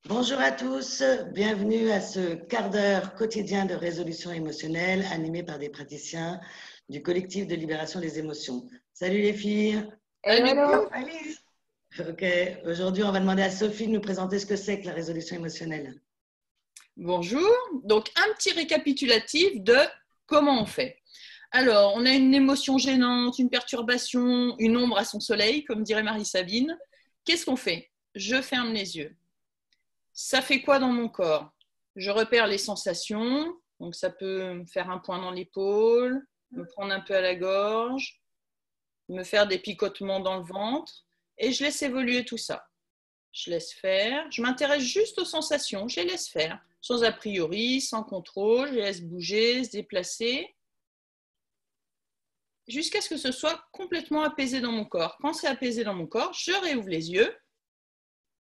Bonjour à tous, bienvenue à ce quart d'heure quotidien de résolution émotionnelle animé par des praticiens du collectif de libération des émotions. Salut les filles. Hello, hello. Alice. Ok, aujourd'hui on va demander à Sophie de nous présenter ce que c'est que la résolution émotionnelle. Bonjour. Donc, un petit récapitulatif de comment on fait. Alors, on a une émotion gênante, une perturbation, une ombre à son soleil, comme dirait Marie-Sabine. Qu'est-ce qu'on fait? Je ferme les yeux. Ça fait quoi dans mon corps? Je repère les sensations. Donc, ça peut me faire un point dans l'épaule, me prendre un peu à la gorge, me faire des picotements dans le ventre. Et je laisse évoluer tout ça. Je laisse faire. Je m'intéresse juste aux sensations. Je les laisse faire. Sans a priori, sans contrôle. Je les laisse bouger, se déplacer. Jusqu'à ce que ce soit complètement apaisé dans mon corps. Quand c'est apaisé dans mon corps, je réouvre les yeux.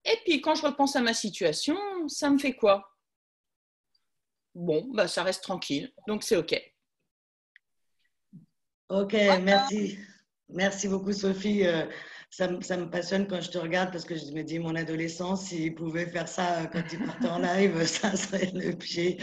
Et puis, quand je repense à ma situation, ça me fait quoi? Bon, bah, ça reste tranquille. Donc, c'est OK. Ok, merci. Merci beaucoup Sophie. Ça me passionne quand je te regarde parce que je me dis mon adolescent, s'il pouvait faire ça quand il partait en live, ça serait le pied.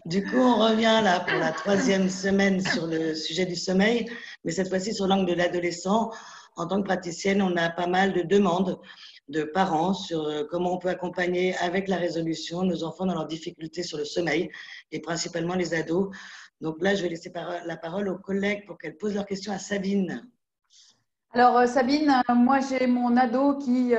Du coup, on revient là pour la 3e semaine sur le sujet du sommeil, mais cette fois-ci sur l'angle de l'adolescent. En tant que praticienne, on a pas mal de demandes de parents sur comment on peut accompagner avec la résolution nos enfants dans leurs difficultés sur le sommeil et principalement les ados. Donc là, je vais laisser la parole aux collègues pour qu'elles posent leurs questions à Sabine. Alors, Sabine, moi j'ai mon ado qui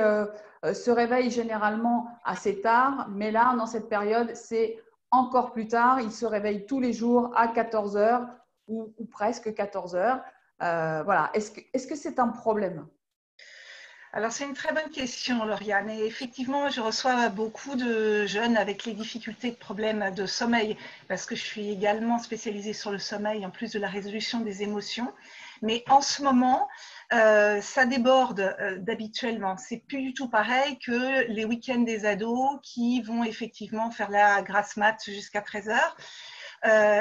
se réveille généralement assez tard, mais là, dans cette période, c'est encore plus tard. Il se réveille tous les jours à 14 heures ou presque 14 heures. Voilà. Est-ce que c'est un problème? Alors, c'est une très bonne question, Lauriane. Et effectivement, je reçois beaucoup de jeunes avec les difficultés de problèmes de sommeil, parce que je suis également spécialisée sur le sommeil, en plus de la résolution des émotions. Mais en ce moment, ça déborde d'habituellement. C'est plus du tout pareil que les week-ends des ados qui vont effectivement faire la grasse mat jusqu'à 13 heures.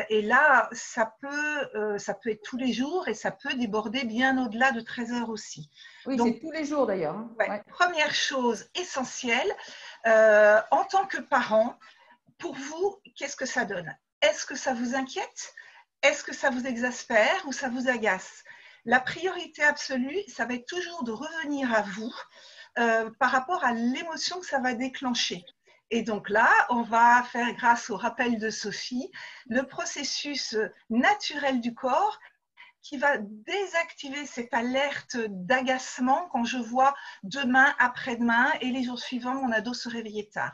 Et là, ça peut être tous les jours et ça peut déborder bien au-delà de 13 heures aussi. Oui, Donc, c'est tous les jours d'ailleurs. Hein. ouais. Première chose essentielle, en tant que parent, pour vous, qu'est-ce que ça donne? Est-ce que ça vous inquiète? Est-ce que ça vous exaspère ou ça vous agace? La priorité absolue, ça va être toujours de revenir à vous par rapport à l'émotion que ça va déclencher. Et donc là, on va faire, grâce au rappel de Sophie, le processus naturel du corps qui va désactiver cette alerte d'agacement quand je vois demain, après-demain et les jours suivants, mon ado se réveiller tard.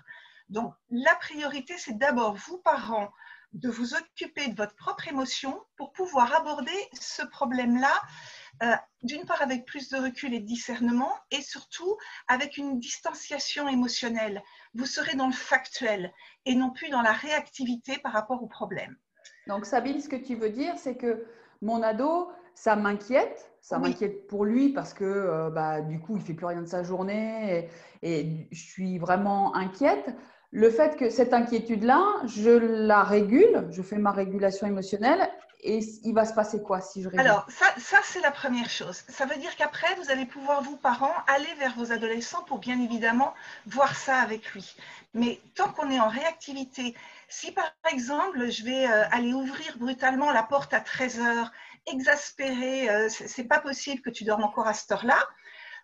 Donc, la priorité, c'est d'abord, vous, parents, de vous occuper de votre propre émotion pour pouvoir aborder ce problème-là, d'une part avec plus de recul et de discernement, et surtout avec une distanciation émotionnelle. Vous serez dans le factuel et non plus dans la réactivité par rapport au problème. Donc, Sabine, ce que tu veux dire, c'est que mon ado, ça m'inquiète. Ça m'inquiète pour lui parce que du coup, il ne fait plus rien de sa journée et je suis vraiment inquiète. Le fait que cette inquiétude-là, je la régule, je fais ma régulation émotionnelle et il va se passer quoi si je régule? Alors, ça c'est la première chose. Ça veut dire qu'après, vous allez pouvoir, vous, parents, aller vers vos adolescents pour bien évidemment voir ça avec lui. Mais tant qu'on est en réactivité, si par exemple, je vais aller ouvrir brutalement la porte à 13 heures, exaspéré, c'est pas possible que tu dormes encore à cette heure-là,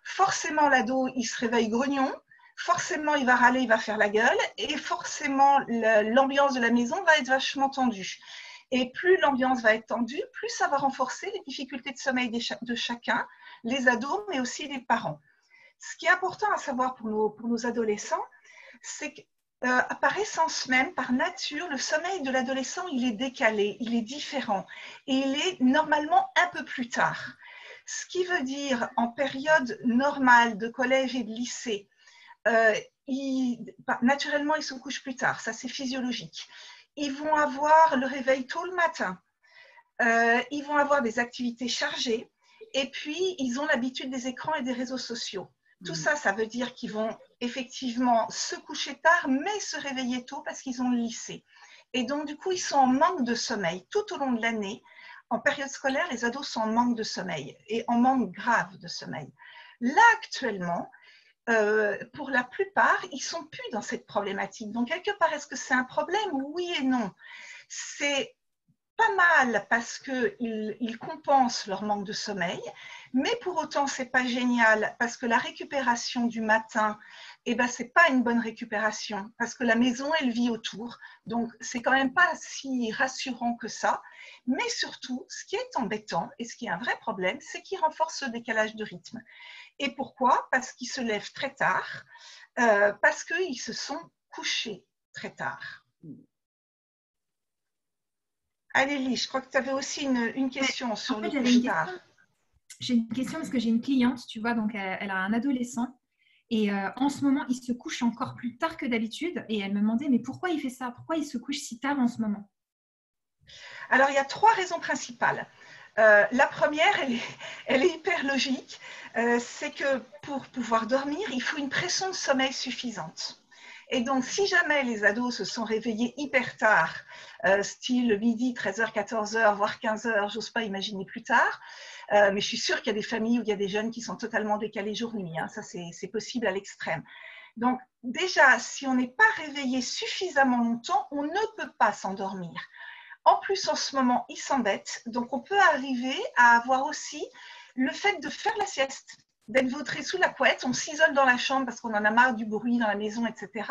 forcément l'ado, il se réveille grognon, forcément il va râler, il va faire la gueule, et forcément l'ambiance de la maison va être vachement tendue. Et plus l'ambiance va être tendue, plus ça va renforcer les difficultés de sommeil de chacun, les ados, mais aussi les parents. Ce qui est important à savoir pour nos adolescents, c'est que par essence même, par nature, le sommeil de l'adolescent, il est décalé, il est différent et il est normalement un peu plus tard. Ce qui veut dire, en période normale de collège et de lycée, naturellement, ils se couchent plus tard, ça c'est physiologique. Ils vont avoir le réveil tôt le matin, ils vont avoir des activités chargées et puis ils ont l'habitude des écrans et des réseaux sociaux. Tout ça, ça veut dire qu'ils vont effectivement se coucher tard mais se réveiller tôt parce qu'ils ont le lycée. Et donc du coup, ils sont en manque de sommeil tout au long de l'année. En période scolaire, les ados sont en manque de sommeil et en manque grave de sommeil. Là, actuellement, pour la plupart, ils ne sont plus dans cette problématique. Donc, quelque part, est-ce que c'est un problème? Oui et non. C'est pas mal parce qu'ils compensent leur manque de sommeil, mais pour autant, ce n'est pas génial parce que la récupération du matin, eh ben, ce n'est pas une bonne récupération parce que la maison, elle vit autour. Donc, ce n'est quand même pas si rassurant que ça. Mais surtout, ce qui est embêtant et ce qui est un vrai problème, c'est qu'il renforce le décalage de rythme. Et pourquoi? Parce qu'ils se lèvent très tard, parce qu'ils se sont couchés très tard. Alélie, je crois que tu avais aussi une question sur le couche tard. J'ai une question parce que j'ai une cliente, tu vois, donc elle a un adolescent et en ce moment, il se couche encore plus tard que d'habitude et elle me demandait, mais pourquoi il fait ça? Pourquoi il se couche si tard en ce moment? Alors, il y a 3 raisons principales. La première, elle est hyper logique, c'est que pour pouvoir dormir, il faut une pression de sommeil suffisante. Et donc, si jamais les ados se sont réveillés hyper tard, style midi, 13h, 14h, voire 15h, j'ose pas imaginer plus tard, mais je suis sûre qu'il y a des familles où il y a des jeunes qui sont totalement décalés jour-nuit, hein, ça c'est possible à l'extrême. Donc déjà, si on n'est pas réveillé suffisamment longtemps, on ne peut pas s'endormir. En plus, en ce moment, ils s'embêtent, donc on peut arriver à avoir aussi le fait de faire la sieste, d'être vautré sous la couette, on s'isole dans la chambre parce qu'on en a marre du bruit dans la maison, etc.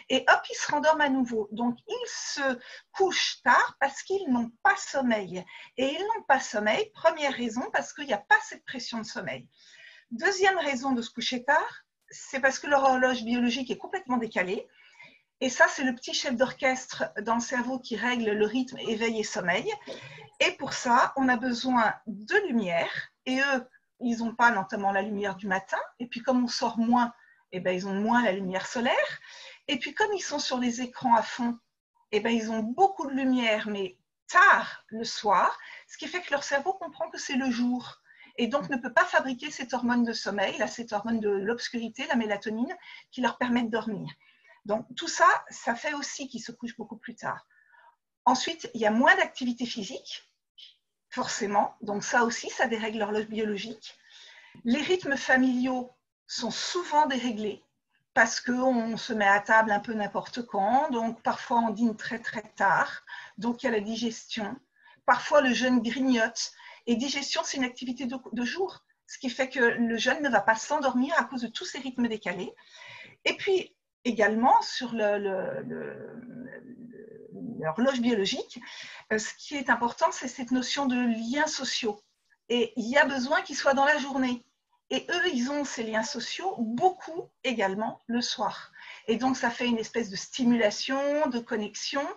Et hop, ils se rendorment à nouveau. Donc, ils se couchent tard parce qu'ils n'ont pas sommeil. Et ils n'ont pas sommeil, première raison, parce qu'il n'y a pas cette pression de sommeil. Deuxième raison de se coucher tard, c'est parce que leur horloge biologique est complètement décalée. Et ça, c'est le petit chef d'orchestre dans le cerveau qui règle le rythme éveil et sommeil. Et pour ça, on a besoin de lumière. Et eux, ils n'ont pas notamment la lumière du matin. Et puis, comme on sort moins, eh ben, ils ont moins la lumière solaire. Et puis, comme ils sont sur les écrans à fond, eh ben, ils ont beaucoup de lumière, mais tard le soir, ce qui fait que leur cerveau comprend que c'est le jour. Et donc, ne peut pas fabriquer cette hormone de sommeil, là, cette hormone de l'obscurité, la mélatonine, qui leur permet de dormir. Donc, tout ça, ça fait aussi qu'ils se couchent beaucoup plus tard. Ensuite, il y a moins d'activité physique, forcément. Donc, ça aussi, ça dérègle l'horloge biologique. Les rythmes familiaux sont souvent déréglés parce qu'on se met à table un peu n'importe quand. Donc, parfois, on dîne très, très tard. Donc, il y a la digestion. Parfois, le jeune grignote. Et digestion, c'est une activité de jour, ce qui fait que le jeune ne va pas s'endormir à cause de tous ces rythmes décalés. Et puis, également, sur l'horloge biologique, ce qui est important, c'est cette notion de liens sociaux. Et il y a besoin qu'ils soient dans la journée. Et eux, ils ont ces liens sociaux beaucoup également le soir. Et donc, ça fait une espèce de stimulation, de connexion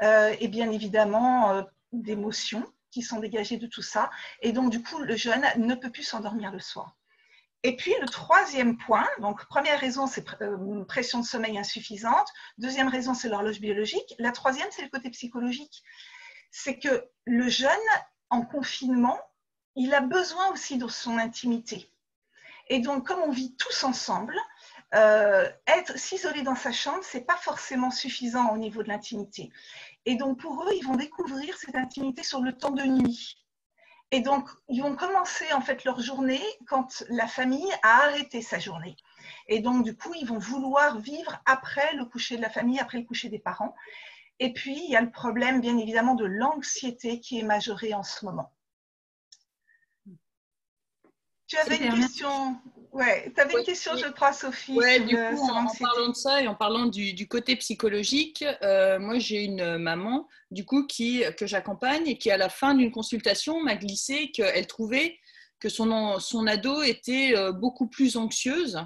et bien évidemment d'émotions qui sont dégagées de tout ça. Et donc, du coup, le jeune ne peut plus s'endormir le soir. Et puis, le troisième point, donc première raison, c'est pression de sommeil insuffisante. Deuxième raison, c'est l'horloge biologique. La troisième, c'est le côté psychologique. C'est que le jeune, en confinement, il a besoin aussi de son intimité. Et donc, comme on vit tous ensemble, s'isoler dans sa chambre, ce n'est pas forcément suffisant au niveau de l'intimité. Et donc, pour eux, ils vont découvrir cette intimité sur le temps de nuit. Et donc, ils vont commencer en fait leur journée quand la famille a arrêté sa journée. Et donc, du coup, ils vont vouloir vivre après le coucher de la famille, après le coucher des parents. Et puis, il y a le problème, bien évidemment, de l'anxiété qui est majorée en ce moment. Tu avais une question? Ouais, tu avais une question, je crois, Sophie. Ouais, du coup, en parlant de ça et en parlant du côté psychologique, moi, j'ai une maman, du coup, que j'accompagne et qui, à la fin d'une consultation, m'a glissé qu'elle trouvait que son ado était beaucoup plus anxieuse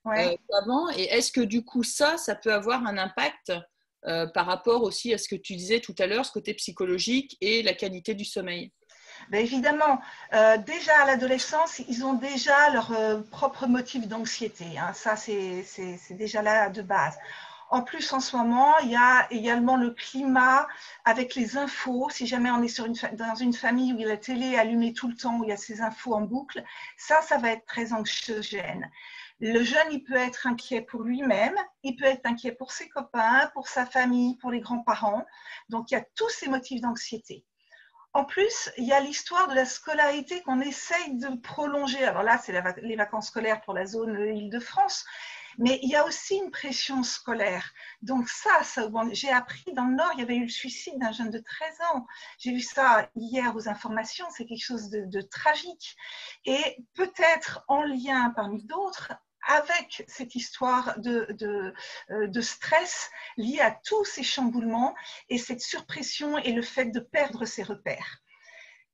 qu'avant. Et est-ce que, du coup, ça peut avoir un impact par rapport aussi à ce que tu disais tout à l'heure, ce côté psychologique et la qualité du sommeil? Ben évidemment, déjà à l'adolescence, ils ont déjà leur propre motif d'anxiété. Hein. Ça, c'est déjà là de base. En plus, en ce moment, il y a également le climat avec les infos. Si jamais on est dans une famille où la télé est allumée tout le temps, où il y a ces infos en boucle, ça va être très anxiogène. Le jeune, il peut être inquiet pour lui-même, il peut être inquiet pour ses copains, pour sa famille, pour les grands-parents. Donc, il y a tous ces motifs d'anxiété. En plus, il y a l'histoire de la scolarité qu'on essaye de prolonger. Alors là, c'est les vacances scolaires pour la zone Île-de-France, mais il y a aussi une pression scolaire. Donc ça j'ai appris dans le Nord, il y avait eu le suicide d'un jeune de 13 ans. J'ai vu ça hier aux informations, c'est quelque chose de tragique. Et peut-être en lien parmi d'autres, avec cette histoire de stress lié à tous ces chamboulements et cette surpression et le fait de perdre ses repères.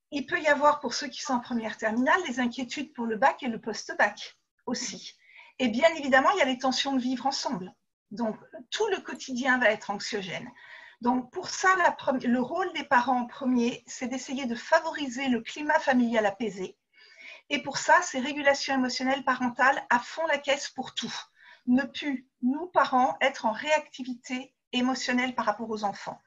Il peut y avoir, pour ceux qui sont en première terminale, des inquiétudes pour le bac et le post-bac aussi. Et bien évidemment, il y a les tensions de vivre ensemble. Donc, tout le quotidien va être anxiogène. Donc, pour ça, le rôle des parents en premier, c'est d'essayer de favoriser le climat familial apaisé. Et pour ça, c'est régulation émotionnelle parentale à fond la caisse pour tout. Ne plus, nous, parents, être en réactivité émotionnelle par rapport aux enfants.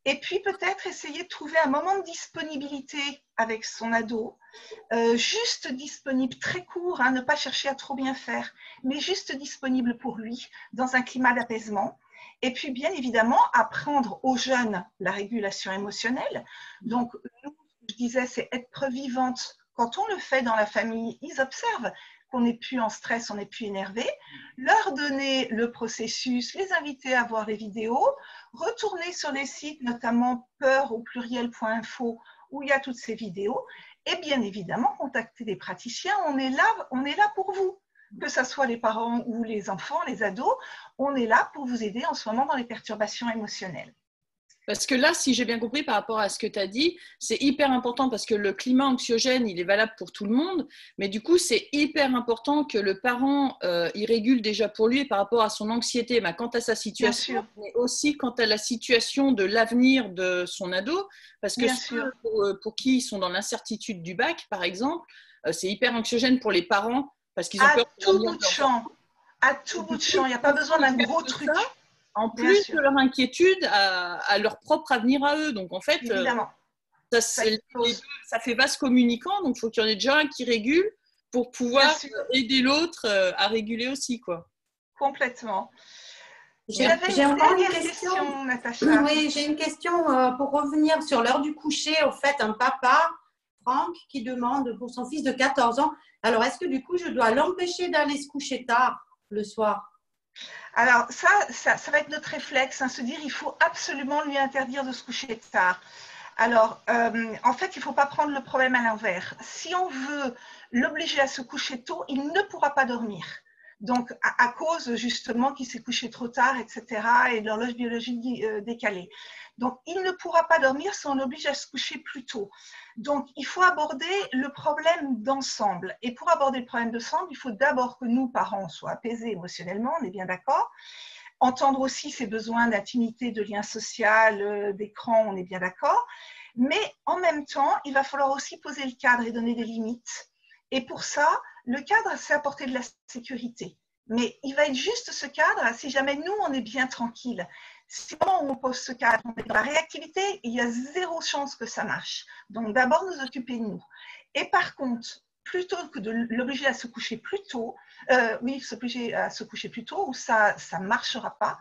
Et puis peut-être essayer de trouver un moment de disponibilité avec son ado, juste disponible, très court, ne pas chercher à trop bien faire, mais juste disponible pour lui, dans un climat d'apaisement. Et puis bien évidemment, apprendre aux jeunes la régulation émotionnelle. Donc, nous, je disais, c'est être preuve vivante. Quand on le fait dans la famille, ils observent qu'on n'est plus en stress, on n'est plus énervé, leur donner le processus, les inviter à voir les vidéos, retourner sur les sites, notamment peur au pluriel.info, où il y a toutes ces vidéos, et bien évidemment contacter des praticiens. On est là pour vous, que ce soit les parents ou les enfants, les ados, on est là pour vous aider en ce moment dans les perturbations émotionnelles. Parce que là, si j'ai bien compris par rapport à ce que tu as dit, c'est hyper important parce que le climat anxiogène, il est valable pour tout le monde. Mais du coup, c'est hyper important que le parent, il régule déjà pour lui par rapport à son anxiété, quant à sa situation, mais aussi quant à la situation de l'avenir de son ado. Parce que ceux pour qui ils sont dans l'incertitude du bac, par exemple, c'est hyper anxiogène pour les parents parce qu'ils ont peur de tout bout de champ. À tout bout de champ, il n'y a pas besoin d'un gros truc. En plus de leur inquiétude à leur propre avenir à eux. Donc, en fait, ça fait vase communicant. Donc, il faut qu'il y en ait déjà un qui régule pour pouvoir aider l'autre à réguler aussi, quoi. Complètement. J'ai encore une question, Natacha. Oui, j'ai une question pour revenir sur l'heure du coucher. Au fait, un papa, Franck, qui demande pour son fils de 14 ans, alors est-ce que du coup, je dois l'empêcher d'aller se coucher tard le soir ? Alors, ça va être notre réflexe, se dire il faut absolument lui interdire de se coucher tard. Alors, en fait, il ne faut pas prendre le problème à l'envers. Si on veut l'obliger à se coucher tôt, il ne pourra pas dormir. Donc, à cause justement qu'il s'est couché trop tard, etc., et de l'horloge biologique décalée. Donc, il ne pourra pas dormir si on l'oblige à se coucher plus tôt. Donc, il faut aborder le problème d'ensemble. Et pour aborder le problème d'ensemble, il faut d'abord que nous, parents, soient apaisés émotionnellement, on est bien d'accord. Entendre aussi ses besoins d'intimité, de lien social, d'écran, on est bien d'accord. Mais en même temps, il va falloir aussi poser le cadre et donner des limites. Et pour ça, le cadre, c'est apporter de la sécurité. Mais il va être juste ce cadre si jamais nous, on est bien tranquille. Si au moment où on pose ce cadre, on est dans la réactivité, il y a zéro chance que ça marche. Donc d'abord, nous occuper de nous. Et par contre, plutôt que de l'obliger à se coucher plus tôt, s'obliger à se coucher plus tôt, où ça ne marchera pas,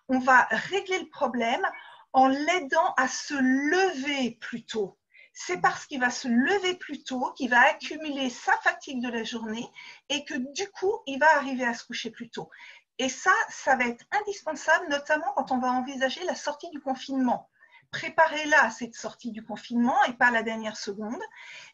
on va régler le problème en l'aidant à se lever plus tôt. C'est parce qu'il va se lever plus tôt qu'il va accumuler sa fatigue de la journée et que du coup, il va arriver à se coucher plus tôt. Et ça va être indispensable, notamment quand on va envisager la sortie du confinement. Préparez-la à cette sortie du confinement et pas à la dernière seconde.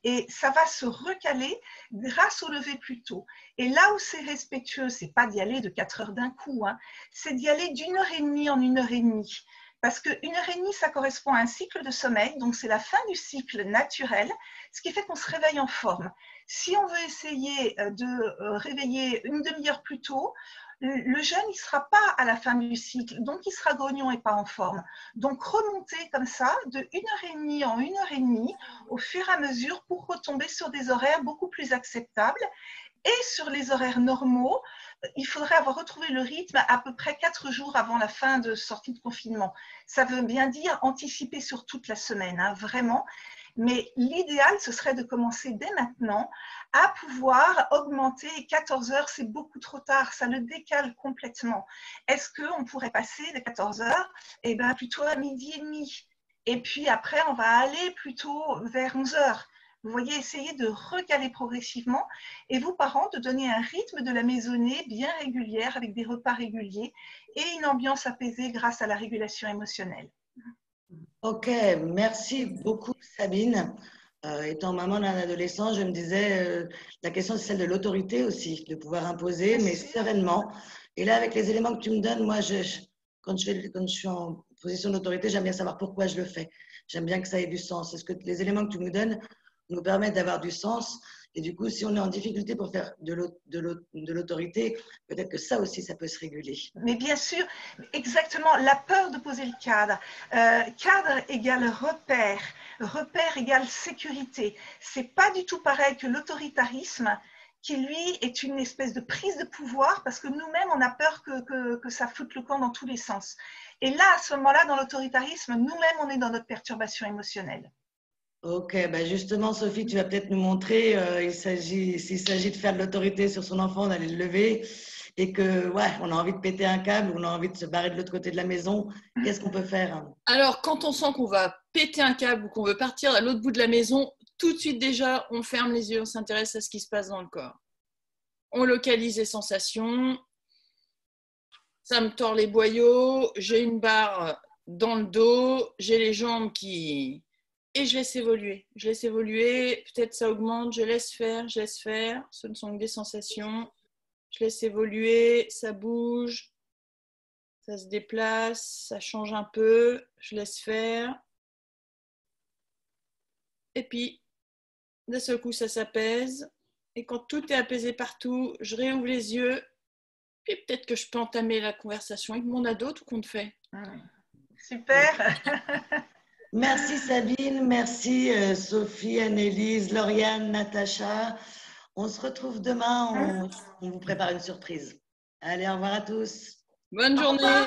Et ça va se recaler grâce au lever plus tôt. Et là où c'est respectueux, c'est pas d'y aller de 4 heures d'un coup, c'est d'y aller d'1h30 en 1h30. Parce que 1h30, ça correspond à un cycle de sommeil, donc c'est la fin du cycle naturel, ce qui fait qu'on se réveille en forme. Si on veut essayer de réveiller une demi-heure plus tôt, le jeune, il ne sera pas à la fin du cycle, donc il sera grognon et pas en forme. Donc remonter comme ça de 1h30 en 1h30 au fur et à mesure pour retomber sur des horaires beaucoup plus acceptables. Et sur les horaires normaux, il faudrait avoir retrouvé le rythme à peu près 4 jours avant la fin de sortie de confinement. Ça veut bien dire anticiper sur toute la semaine, vraiment. Mais l'idéal, ce serait de commencer dès maintenant à pouvoir augmenter. 14 heures, c'est beaucoup trop tard, ça le décale complètement. Est-ce qu'on pourrait passer de 14 heures plutôt à 12h30 ? Et puis après, on va aller plutôt vers 11 heures. Vous voyez, essayez de recaler progressivement et vous, parents, de donner un rythme de la maisonnée bien régulière avec des repas réguliers et une ambiance apaisée grâce à la régulation émotionnelle. Ok, merci beaucoup Sabine. Étant maman d'un adolescent, je me disais, la question c'est celle de l'autorité aussi, de pouvoir imposer, mais sereinement. Et là, avec les éléments que tu me donnes, moi, quand je suis en position d'autorité, j'aime bien savoir pourquoi je le fais. J'aime bien que ça ait du sens. Est-ce que les éléments que tu nous donnes nous permettent d'avoir du sens? Et du coup, si on est en difficulté pour faire de l'autorité, peut-être que ça aussi, ça peut se réguler. Mais bien sûr, exactement, la peur de poser le cadre. Cadre égale repère, repère égale sécurité. C'est pas du tout pareil que l'autoritarisme, qui lui est une espèce de prise de pouvoir parce que nous-mêmes, on a peur que ça foute le camp dans tous les sens. Et là, à ce moment-là, dans l'autoritarisme, nous-mêmes, on est dans notre perturbation émotionnelle. Ok, ben justement, Sophie, tu vas peut-être nous montrer, s'il s'agit de faire de l'autorité sur son enfant, d'aller le lever, et que, ouais, on a envie de péter un câble, on a envie de se barrer de l'autre côté de la maison, qu'est-ce qu'on peut faire? Alors, quand on sent qu'on va péter un câble ou qu'on veut partir à l'autre bout de la maison, tout de suite déjà, on ferme les yeux, on s'intéresse à ce qui se passe dans le corps. On localise les sensations. Ça me tord les boyaux, j'ai une barre dans le dos, j'ai les jambes qui... Et je laisse évoluer. Je laisse évoluer, peut-être ça augmente, je laisse faire. Ce ne sont que des sensations. Je laisse évoluer, ça bouge, ça se déplace, ça change un peu, je laisse faire. Et puis, d'un seul coup, ça s'apaise. Et quand tout est apaisé partout, je réouvre les yeux. Puis peut-être que je peux entamer la conversation avec mon ado, tout compte fait. Super. Merci Sabine, merci Sophie, Annelise, Lauriane, Natacha. On se retrouve demain, on vous prépare une surprise. Allez, au revoir à tous. Bonne journée.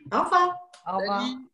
Au revoir. Au revoir. Salut.